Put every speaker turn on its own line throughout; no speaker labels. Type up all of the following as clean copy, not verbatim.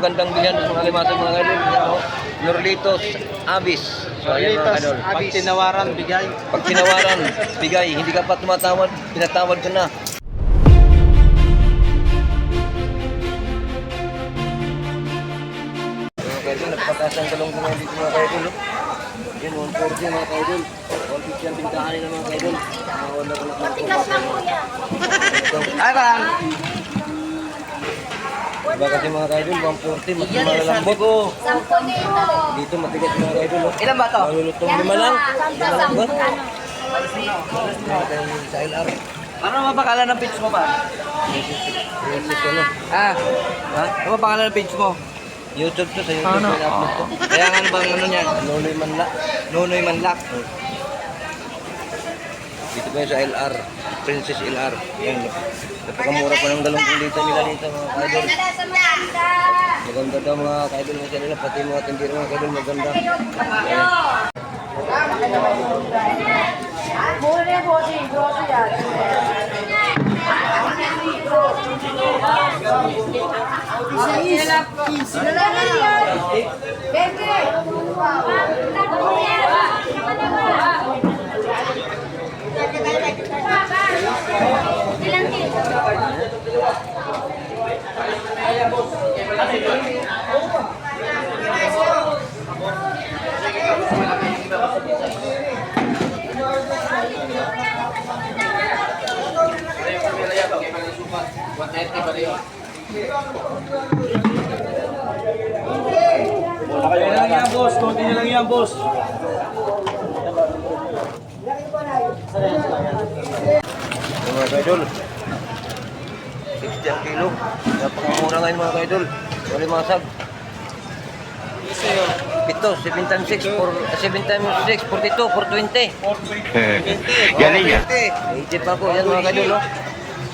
magandang bilhan ng mga alimasag mga idol. Ano? Norlitos Abis. So, ayan mga idol.
Pag tinawaran, bigay.
Pag tinawaran, bigay. Hindi ka pa tumatawad, pinatawad ka na. Mga kaidol, nagpataas ang talong mga dito mga kaidol. Yan, 140 mga kaidol. 150 ang bintahan nila mga kaidol. Wala ko na
Ay, bang!
Diba kasi mga kaidol, 140, mas malalambot. Dito matigas mga kaidol.
Ilan ba to?
Malulutong lima lang. Lima lang ba? Sa LR.
Ano ba pangalan ng page mo ba?
Ha?
Ano ba pangalan ng page mo?
YouTube to, sa YouTube ko in-upload to.
Kaya nga ano bang ano niyan?
Nonoy Manla.
Nonoy Manlak.
Dito pa yun sa LR. Princess LR. Yan. Napakamura pa ng galong dito nila dito mga kaidol. Maganda daw mga kaidol mga kanila. Pati mga tindiro mga kaidol maganda.
Kaya lang yan, boss. Kunti na lang yan, boss.
Mga kaidol. 60 ang kilo. Napakamura ngayon mga kaidol. Wala masag. Ito, 7 times 6, 7 times 6, 42, 420.
Galing ah.
Naisip ako, yan mga kaidol.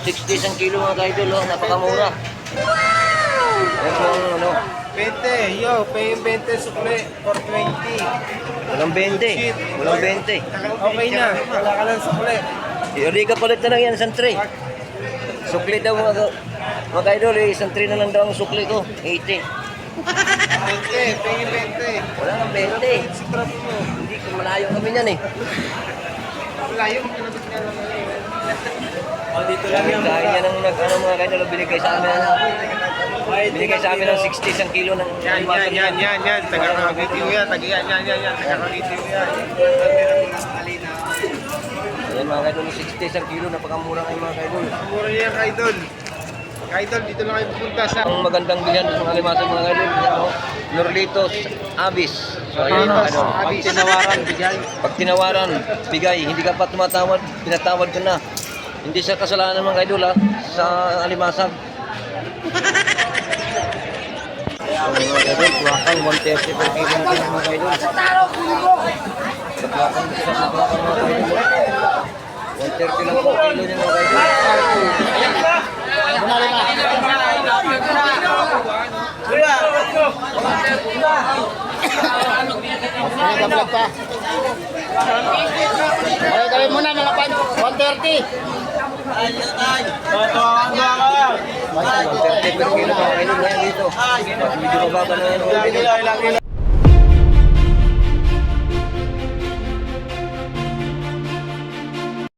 60 isang kilo mga kaidol. Napakamura. Yan po ang ano.
20, yo, pay yung 20 sukle, 420.
Walang 20. Walang 20.
Okay na, wala ka lang sukle.
Hindi ka palit na lang yan, isang tray. Sukli daw mga kaidol, isang tray na lang daw ang sukli ko. 80.
20, pay yung 20.
Wala nang 20.
Subscribe mo.
Hindi, malayo kami niyan eh.
Wala yung kinabit nga lang. Oh, dito lang yan.
Dahil yan ang ano, mga kaidol, binigay sa amin. Binigay sa amin ng 60 isang kilo ng
Yan. Taga-Cavite yan. Taga-Cavite yan.
Ayan mga kaidol, 60 isang kilo, napakamura ngayon mga kaidol.
Mura niya, Kaidol. Kaidol, dito lang kayo pupunta sa...
Ang magandang bilhan ng mga alimasag mga kaidol, ano, Norlitos Abis. So ayan mga kaidol.
Pag tinawaran, bigay.
Pag tinawaran, bigay. Hindi ka pa tumatawad, pinatawad ka na. Hindi sa kasalanan mga kaidol ha, sa alimasag. So mga kaidol, kuwakang 130 per kilo na kayo mga kaidol. Kuwakang isa sa kuwakang mga kaidol. 130 lang po kilo niya mga kaidol.
Nag-vlog pa. Okay, gawin muna mga 130.
130 per kilo mga kaidol na yan dito. Mas medyo mababa na yan.